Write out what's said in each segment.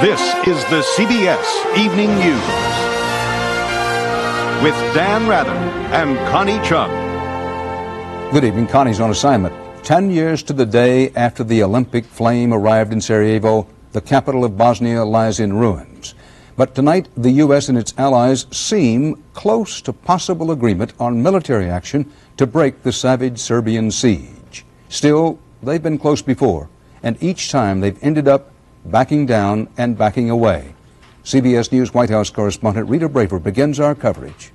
This is the CBS Evening News with Dan Rather and Connie Chung. Good evening. Connie's on assignment. 10 years to the day after the Olympic flame arrived in Sarajevo, the capital of Bosnia lies in ruins. But tonight, the U.S. and its allies seem close to possible agreement on military action to break the savage Serbian siege. Still, they've been close before, and each time they've ended up backing down and backing away. CBS News White House correspondent Rita Braver begins our coverage.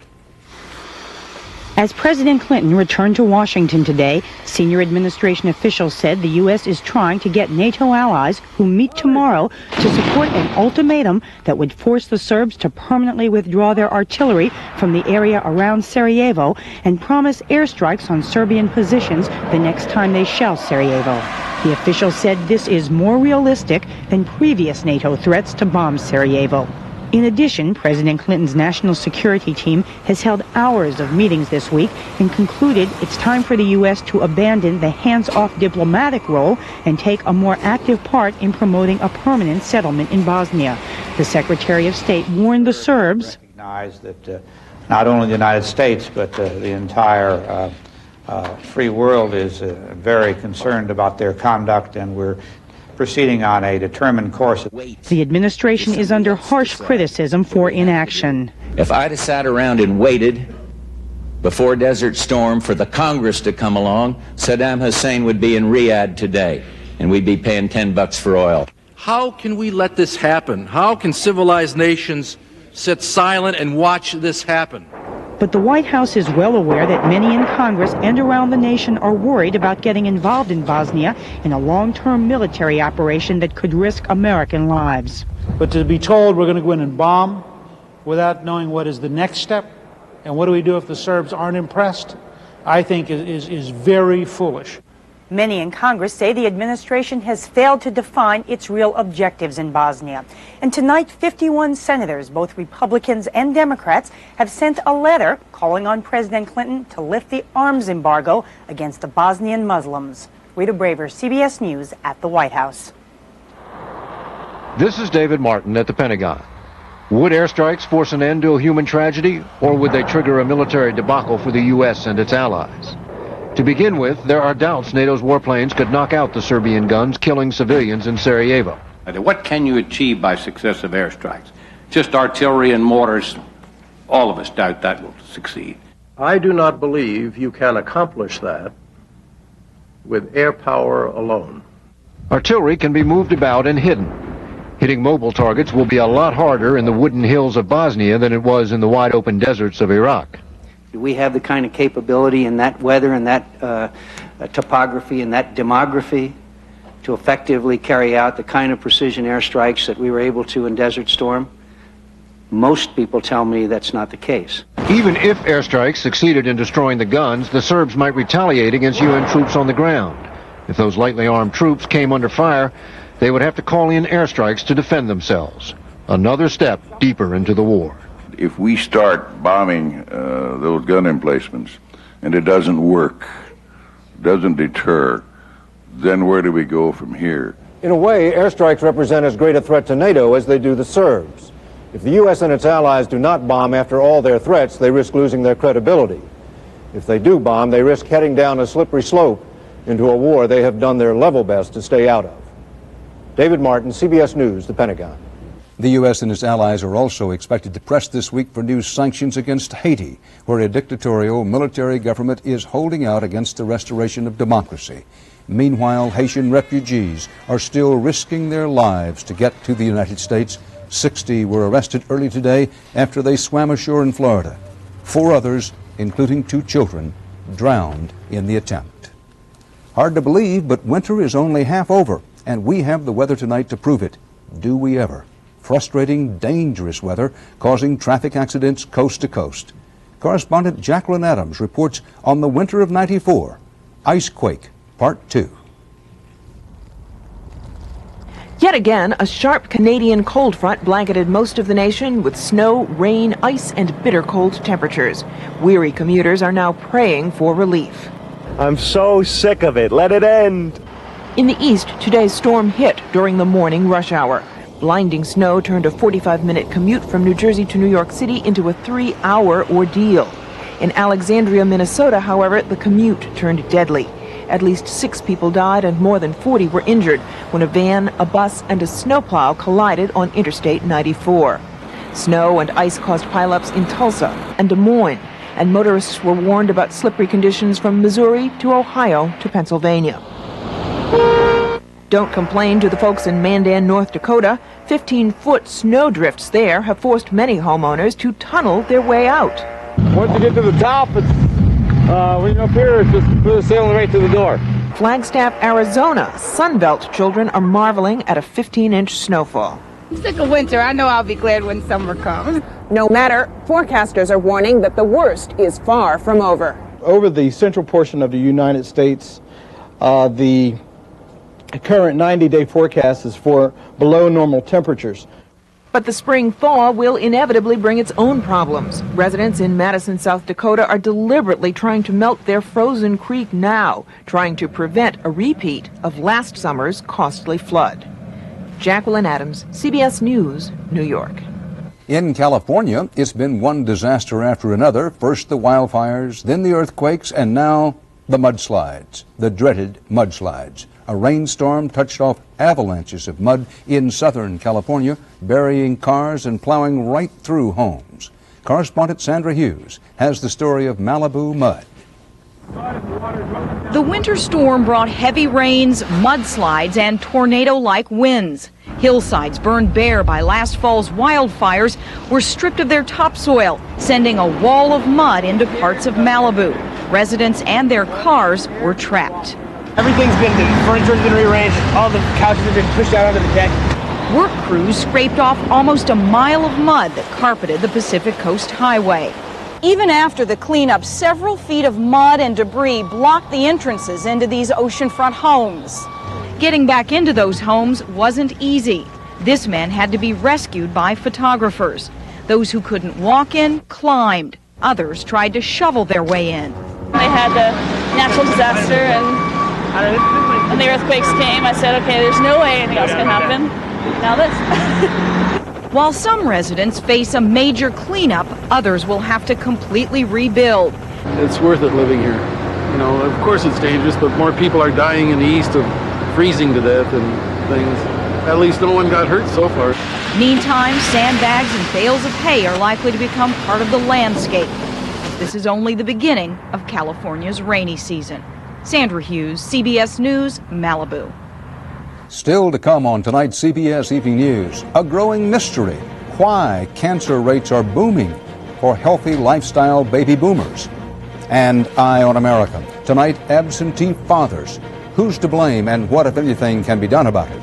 As President Clinton returned to Washington today, senior administration officials said the U.S. is trying to get NATO allies who meet tomorrow to support an ultimatum that would force the Serbs to permanently withdraw their artillery from the area around Sarajevo and promise airstrikes on Serbian positions the next time they shell Sarajevo. The officials said this is more realistic than previous NATO threats to bomb Sarajevo. In addition, President Clinton's national security team has held hours of meetings this week and concluded it's time for the U.S. to abandon the hands-off diplomatic role and take a more active part in promoting a permanent settlement in Bosnia. The Secretary of State warned the Serbs recognize that not only the United States but the entire free world is very concerned about their conduct, and we're proceeding on a determined course. The administration is under harsh criticism for inaction. If I'd have sat around and waited before Desert Storm for the Congress to come along, Saddam Hussein would be in Riyadh today, and we'd be paying $10 for oil. How can we let this happen? How can civilized nations sit silent and watch this happen? But the White House is well aware that many in Congress and around the nation are worried about getting involved in Bosnia in a long-term military operation that could risk American lives. But to be told we're going to go in and bomb without knowing what is the next step and what do we do if the Serbs aren't impressed, I think is very foolish. Many in Congress say the administration has failed to define its real objectives in Bosnia. And tonight, 51 senators, both Republicans and Democrats, have sent a letter calling on President Clinton to lift the arms embargo against the Bosnian Muslims. Rita Braver, CBS News at the White House. This is David Martin at the Pentagon. Would airstrikes force an end to a human tragedy, or would they trigger a military debacle for the U.S. and its allies? To begin with, there are doubts NATO's warplanes could knock out the Serbian guns killing civilians in Sarajevo. What can you achieve by successive airstrikes? Just artillery and mortars. All of us doubt that will succeed. I do not believe you can accomplish that with air power alone. Artillery can be moved about and hidden. Hitting mobile targets will be a lot harder in the wooden hills of Bosnia than it was in the wide-open deserts of Iraq. We have the kind of capability in that weather and that topography and that demography to effectively carry out the kind of precision airstrikes that we were able to in Desert Storm. Most people tell me that's not the case. Even if airstrikes succeeded in destroying the guns, the Serbs might retaliate against UN troops on the ground. If those lightly armed troops came under fire, they would have to call in airstrikes to defend themselves. Another step deeper into the war. If we start bombing those gun emplacements and it doesn't work, doesn't deter, then where do we go from here? In a way, airstrikes represent as great a threat to NATO as they do the Serbs. If the U.S. and its allies do not bomb after all their threats, they risk losing their credibility. If they do bomb, they risk heading down a slippery slope into a war they have done their level best to stay out of. David Martin, CBS News, the Pentagon. The U.S. and its allies are also expected to press this week for new sanctions against Haiti, where a dictatorial military government is holding out against the restoration of democracy. Meanwhile, Haitian refugees are still risking their lives to get to the United States. 60 were arrested early today after they swam ashore in Florida. 4 others, including 2 children, drowned in the attempt. Hard to believe, but winter is only half over, and we have the weather tonight to prove it. Do we ever? Frustrating, dangerous weather causing traffic accidents coast to coast. Correspondent Jacqueline Adams reports on the winter of '94, Icequake, Part 2. Yet again, a sharp Canadian cold front blanketed most of the nation with snow, rain, ice, and bitter cold temperatures. Weary commuters are now praying for relief. I'm so sick of it. Let it end. In the east, today's storm hit during the morning rush hour. Blinding snow turned a 45-minute commute from New Jersey to New York City into a 3-hour ordeal. In Alexandria, Minnesota, however, the commute turned deadly. At least 6 people died and more than 40 were injured when a van, a bus, and a snowplow collided on Interstate 94. Snow and ice caused pileups in Tulsa and Des Moines, and motorists were warned about slippery conditions from Missouri to Ohio to Pennsylvania. Don't complain to the folks in Mandan, North Dakota. 15-foot snow drifts there have forced many homeowners to tunnel their way out. Once you get to the top, it's, when you're up here, it's just sailing right to the door. Flagstaff, Arizona, Sunbelt children are marveling at a 15-inch snowfall. I'm sick of winter. I know I'll be glad when summer comes. No matter, forecasters are warning that the worst is far from over. Over the central portion of the United States, the current 90-day forecast is for below normal temperatures. But the spring-thaw will inevitably bring its own problems. Residents in Madison, South Dakota are deliberately trying to melt their frozen creek now, trying to prevent a repeat of last summer's costly flood. Jacqueline Adams, CBS News, New York. In California, it's been one disaster after another. First the wildfires, then the earthquakes, and now the mudslides, the dreaded mudslides. A rainstorm touched off avalanches of mud in southern California, burying cars and plowing right through homes. Correspondent Sandra Hughes has the story of Malibu mud. The winter storm brought heavy rains, mudslides, and tornado-like winds. Hillsides burned bare by last fall's wildfires were stripped of their topsoil, sending a wall of mud into parts of Malibu. Residents and their cars were trapped. Everything's been, the furniture's been rearranged, all the couches have been pushed out onto the deck. Work crews scraped off almost a mile of mud that carpeted the Pacific Coast Highway. Even after the cleanup, several feet of mud and debris blocked the entrances into these oceanfront homes. Getting back into those homes wasn't easy. This man had to be rescued by photographers. Those who couldn't walk in climbed. Others tried to shovel their way in. They had the natural disaster, and when the earthquakes came, I said, okay, there's no way anything else can happen. Now this. While some residents face a major cleanup, others will have to completely rebuild. It's worth it living here. You know, of course it's dangerous, but more people are dying in the east of freezing to death and things. At least no one got hurt so far. Meantime, sandbags and bales of hay are likely to become part of the landscape. This is only the beginning of California's rainy season. Sandra Hughes, CBS News, Malibu. Still to come on tonight's CBS Evening News, a growing mystery. Why cancer rates are booming for healthy lifestyle baby boomers. And Eye on America. Tonight, absentee fathers. Who's to blame and what, if anything, can be done about it?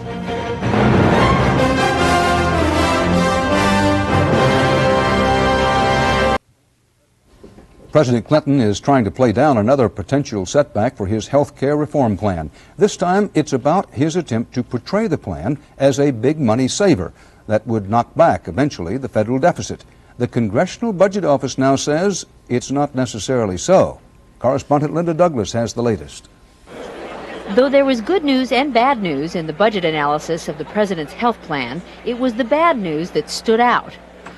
President Clinton is trying to play down another potential setback for his health care reform plan. This time, it's about his attempt to portray the plan as a big money saver that would knock back, eventually, the federal deficit. The Congressional Budget Office now says it's not necessarily so. Correspondent Linda Douglas has the latest. Though there was good news and bad news in the budget analysis of the president's health plan, it was the bad news that stood out.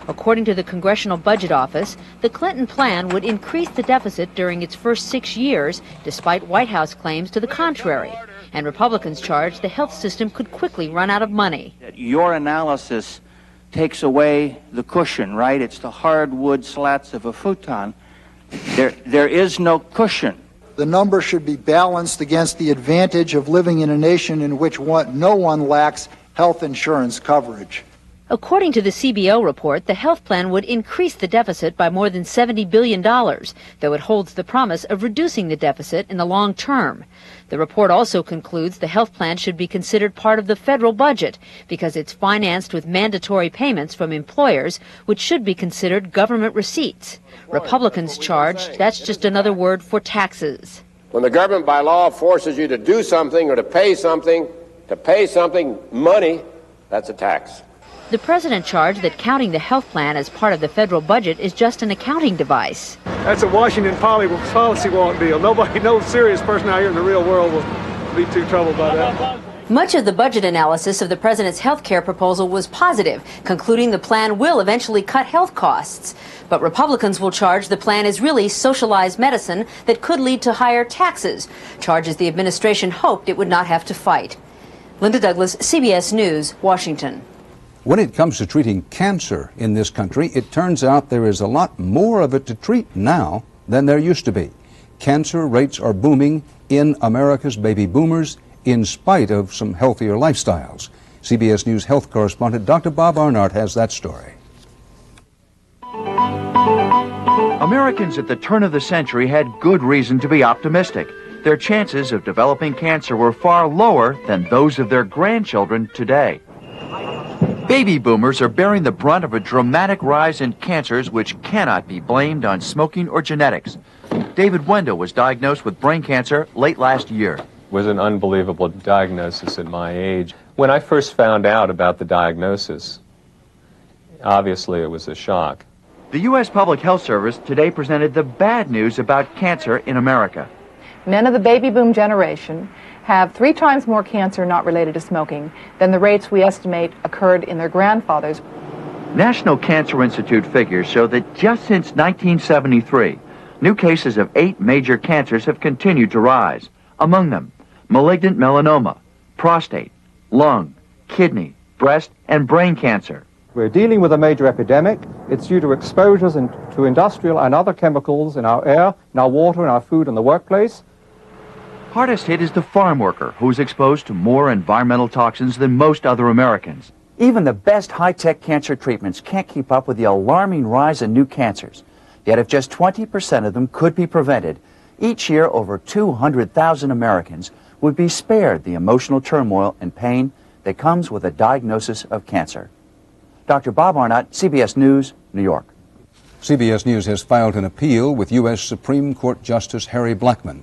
According to the Congressional Budget Office, the Clinton plan would increase the deficit during its first 6 years, despite White House claims to the contrary. And Republicans charge the health system could quickly run out of money. Your analysis takes away the cushion, right? It's the hardwood slats of a futon. There is no cushion. The number should be balanced against the advantage of living in a nation in which no one lacks health insurance coverage. According to the CBO report, the health plan would increase the deficit by more than $70 billion, though it holds the promise of reducing the deficit in the long term. The report also concludes the health plan should be considered part of the federal budget because it's financed with mandatory payments from employers, which should be considered government receipts. Republicans charge that's just another word for taxes. When the government by law forces you to do something or to pay something money, that's a tax. The president charged that counting the health plan as part of the federal budget is just an accounting device. That's a Washington policy wonk deal. No serious person out here in the real world will be too troubled by that. Much of the budget analysis of the president's health care proposal was positive, concluding the plan will eventually cut health costs. But Republicans will charge the plan is really socialized medicine that could lead to higher taxes, charges the administration hoped it would not have to fight. Linda Douglas, CBS News, Washington. When it comes to treating cancer in this country, it turns out there is a lot more of it to treat now than there used to be. Cancer rates are booming in America's baby boomers in spite of some healthier lifestyles. CBS News health correspondent Dr. Bob Arnott has that story. Americans at the turn of the century had good reason to be optimistic. Their chances of developing cancer were far lower than those of their grandchildren today. Baby boomers are bearing the brunt of a dramatic rise in cancers which cannot be blamed on smoking or genetics. David Wendell was diagnosed with brain cancer late last year. Was an unbelievable diagnosis at my age. When I first found out about the diagnosis, obviously it was a shock. The U.S. Public Health Service today presented the bad news about cancer in America. Men of the baby boom generation have 3 times more cancer not related to smoking than the rates we estimate occurred in their grandfathers. National Cancer Institute figures show that just since 1973, new cases of 8 major cancers have continued to rise. Among them, malignant melanoma, prostate, lung, kidney, breast, and brain cancer. We're dealing with a major epidemic. It's due to exposures to industrial and other chemicals in our air, in our water, in our food, and the workplace. Hardest hit is the farm worker, who is exposed to more environmental toxins than most other Americans. Even the best high-tech cancer treatments can't keep up with the alarming rise in new cancers. Yet if just 20% of them could be prevented, each year over 200,000 Americans would be spared the emotional turmoil and pain that comes with a diagnosis of cancer. Dr. Bob Arnott, CBS News, New York. CBS News has filed an appeal with U.S. Supreme Court Justice Harry Blackmun,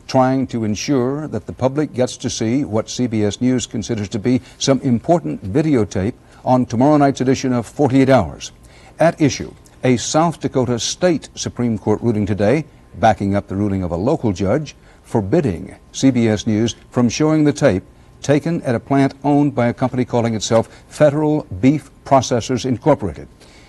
trying to ensure that the public gets to see what CBS News considers to be some important videotape on tomorrow night's edition of 48 Hours. At issue, a South Dakota State Supreme Court ruling today, backing up the ruling of a local judge, forbidding CBS News from showing the tape taken at a plant owned by a company calling itself Federal Beef Processors Incorporated.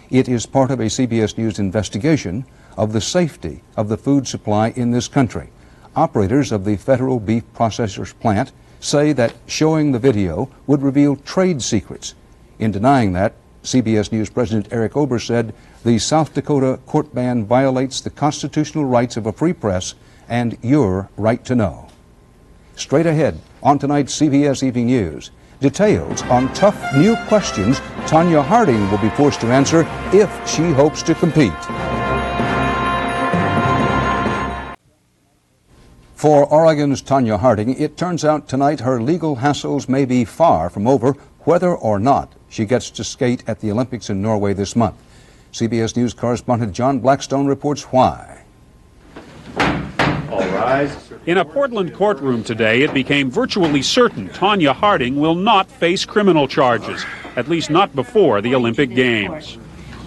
It is part of a CBS News investigation of the safety of the food supply in this country. Operators of the Federal Beef Processors plant say that showing the video would reveal trade secrets. In denying that, CBS News President Eric Ober said the South Dakota court ban violates the constitutional rights of a free press and your right to know. Straight ahead on tonight's CBS Evening News, details on tough new questions Tonya Harding will be forced to answer if she hopes to compete. For Oregon's Tonya Harding, it turns out tonight her legal hassles may be far from over whether or not she gets to skate at the Olympics in Norway this month. CBS News correspondent John Blackstone reports why. All rise. In a Portland courtroom today, it became virtually certain Tonya Harding will not face criminal charges, at least not before the Olympic Games.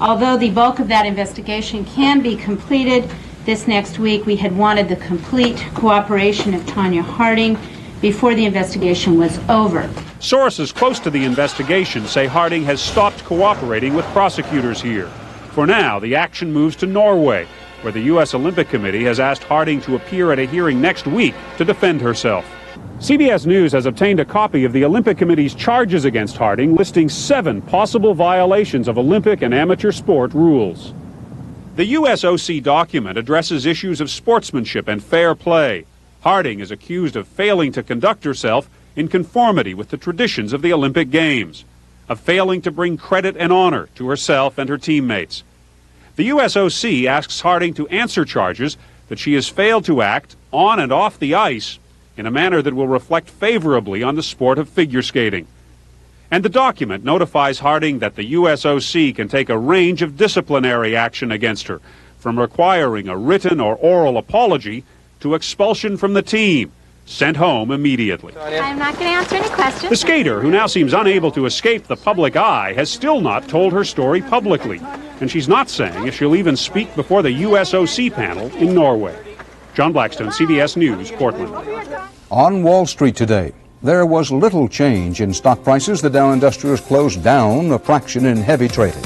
Although the bulk of that investigation can be completed this next week, we had wanted the complete cooperation of Tonya Harding before the investigation was over. Sources close to the investigation say Harding has stopped cooperating with prosecutors here. For now, the action moves to Norway, where the U.S. Olympic Committee has asked Harding to appear at a hearing next week to defend herself. CBS News has obtained a copy of the Olympic Committee's charges against Harding, listing 7 possible violations of Olympic and amateur sport rules. The USOC document addresses issues of sportsmanship and fair play. Harding is accused of failing to conduct herself in conformity with the traditions of the Olympic Games, of failing to bring credit and honor to herself and her teammates. The USOC asks Harding to answer charges that she has failed to act on and off the ice in a manner that will reflect favorably on the sport of figure skating. And the document notifies Harding that the USOC can take a range of disciplinary action against her, from requiring a written or oral apology to expulsion from the team, sent home immediately. I'm not going to answer any questions. The skater, who now seems unable to escape the public eye, has still not told her story publicly, and she's not saying if she'll even speak before the USOC panel in Norway. John Blackstone, CBS News, Portland. On Wall Street today, There was little change in stock prices. The Dow Industrials closed down a fraction in heavy trading.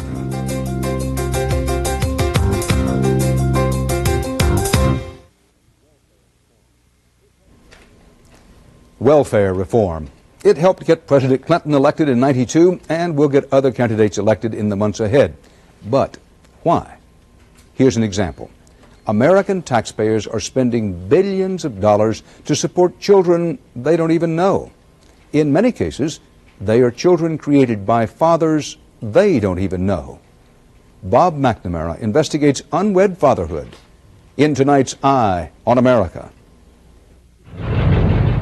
Welfare reform. It helped get President Clinton elected in '92 and will get other candidates elected in the months ahead. But why? Here's an example. American taxpayers are spending billions of dollars to support children they don't even know. In many cases, they are children created by fathers they don't even know. Bob McNamara investigates unwed fatherhood in tonight's Eye on America.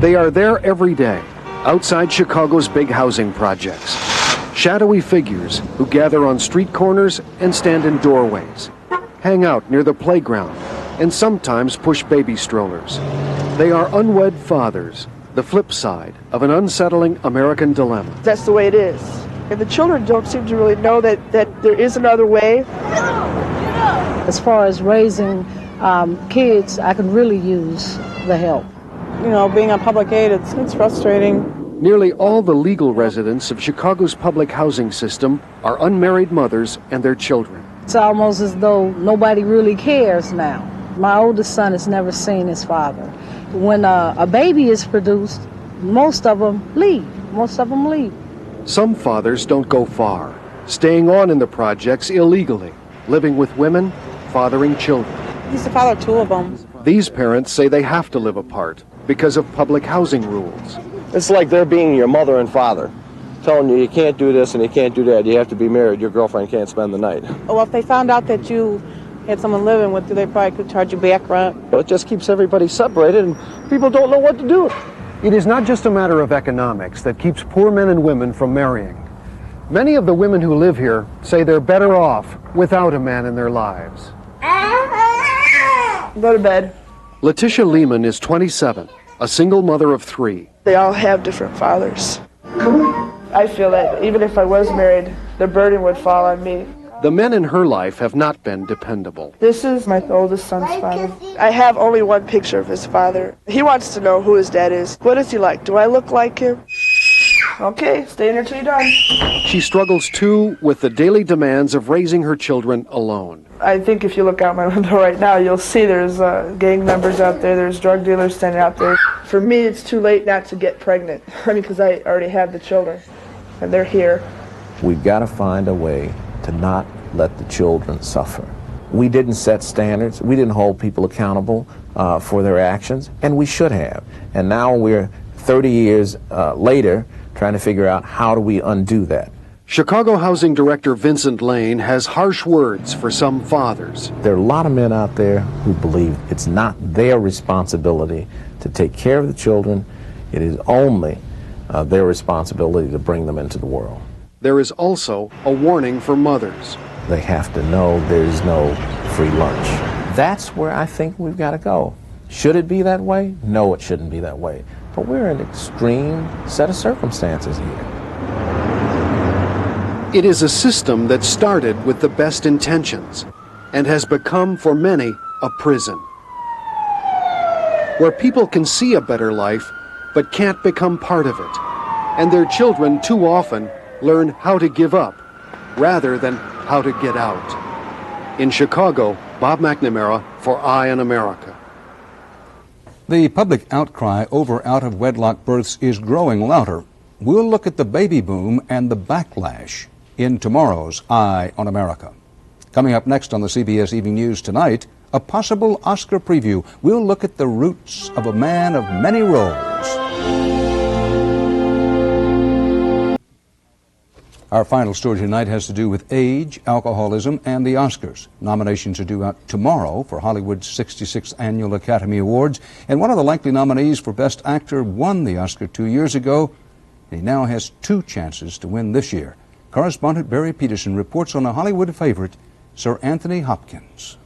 They are there every day, outside Chicago's big housing projects. Shadowy figures who gather on street corners and stand in doorways, hang out near the playground, and sometimes push baby strollers. They are unwed fathers, the flip side of an unsettling American dilemma. That's the way it is. And the children don't seem to really know that there is another way. As far as raising kids, I could really use the help. You know, being on public aid, it's frustrating. Nearly all the legal residents of Chicago's public housing system are unmarried mothers and their children. It's almost as though nobody really cares now. My oldest son has never seen his father. When a baby is produced, most of them leave. Some fathers don't go far, staying on in the projects illegally, living with women, fathering children. He's the father of two of them. These parents say they have to live apart because of public housing rules. It's like they're being your mother and father, telling you can't do this and you can't do that. You have to be married. Your girlfriend can't spend the night. Well, if they found out that you had someone living with you, they probably could charge you back rent. It just keeps everybody separated and people don't know what to do. It is not just a matter of economics that keeps poor men and women from marrying. Many of the women who live here say they're better off without a man in their lives. Go to bed. Letitia Lehman is 27, a single mother of 3. They all have different fathers. I feel that even if I was married, the burden would fall on me. The men in her life have not been dependable. This is my oldest son's father. I have only one picture of his father. He wants to know who his dad is. What is he like? Do I look like him? Okay, stay in here till you're done. She struggles too with the daily demands of raising her children alone. I think if you look out my window right now, you'll see there's gang members out there, there's drug dealers standing out there. For me, it's too late not to get pregnant. I mean, because I already have the children, and they're here. We've got to find a way to not let the children suffer. We didn't set standards. We didn't hold people accountable for their actions, and we should have. And now we're 30 years later trying to figure out how do we undo that. Chicago Housing Director Vincent Lane has harsh words for some fathers. There are a lot of men out there who believe it's not their responsibility to take care of the children. It is only their responsibility to bring them into the world. There is also a warning for mothers. They have to know there's no free lunch. That's where I think we've got to go. Should it be that way? No, it shouldn't be that way. But we're in an extreme set of circumstances here. It is a system that started with the best intentions and has become, for many, a prison, where people can see a better life but can't become part of it, and their children too often learn how to give up rather than how to get out. In Chicago, Bob McNamara for Eye on America. The public outcry over out-of-wedlock births is growing louder. We'll look at the baby boom and the backlash in tomorrow's Eye on America. Coming up next on the CBS Evening News tonight, a possible Oscar preview. We'll look at the roots of a man of many roles. Our final story tonight has to do with age, alcoholism, and the Oscars. Nominations are due out tomorrow for Hollywood's 66th Annual Academy Awards, and one of the likely nominees for Best Actor won the Oscar 2 years ago. He now has 2 chances to win this year. Correspondent Barry Peterson reports on a Hollywood favorite, Sir Anthony Hopkins.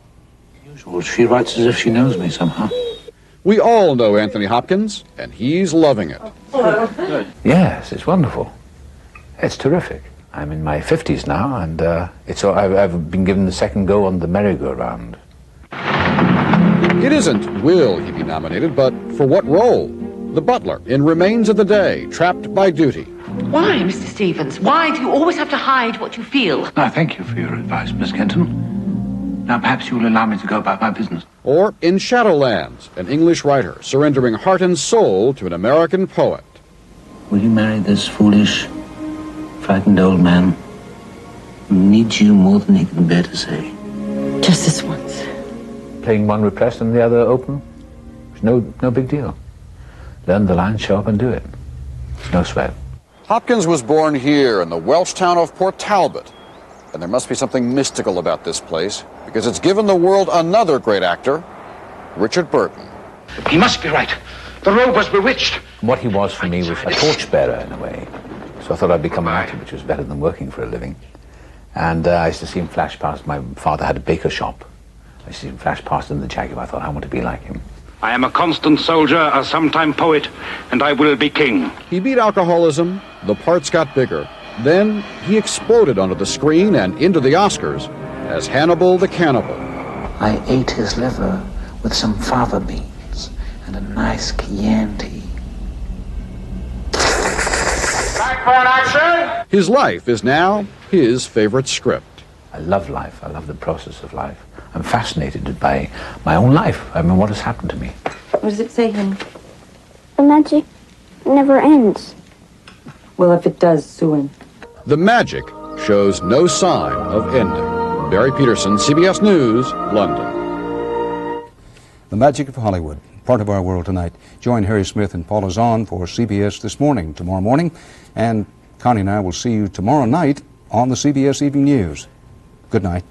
Well, she writes as if she knows me somehow. We all know Anthony Hopkins, and he's loving it. Yes, it's wonderful. It's terrific. I'm in my 50s now, and I've been given the second go on the merry-go-round. It isn't will he be nominated, but for what role? the butler in Remains of the Day, trapped by duty. Why, Mr. Stevens? Why do you always have to hide what you feel? I thank you for your advice, Miss Kenton. Now, perhaps you will allow me to go about my business. Or in Shadowlands, an English writer surrendering heart and soul to an American poet. Will you marry this foolish, frightened old man who needs you more than he can bear to say? Just this once. Playing one repressed and the other open? It's no big deal. Learn the line, show up and do it. No sweat. Hopkins was born here in the Welsh town of Port Talbot. And there must be something mystical about this place, because it's given the world another great actor, Richard Burton. He must be right. The robe was bewitched. What he was for me was a torchbearer in a way. So I thought I'd become an actor, which was better than working for a living. And I used to see him flash past. My father had a baker shop. I used to see him flash past in the Jaguar. I thought, I want to be like him. I am a constant soldier, a sometime poet, and I will be king. He beat alcoholism, the parts got bigger. Then he exploded onto the screen and into the Oscars as Hannibal the Cannibal. I ate his liver with some fava beans and a nice Chianti. Back for an action! His life is now his favorite script. I love life. I love the process of life. I'm fascinated by my own life. I mean, what has happened to me? What does it say, honey? The magic never ends. Well, if it does, Sue. The magic shows no sign of ending. Barry Peterson, CBS News, London. The magic of Hollywood, part of our world tonight. Join Harry Smith and Paula Zahn for CBS This Morning tomorrow morning. And Connie and I will see you tomorrow night on the CBS Evening News. Good night.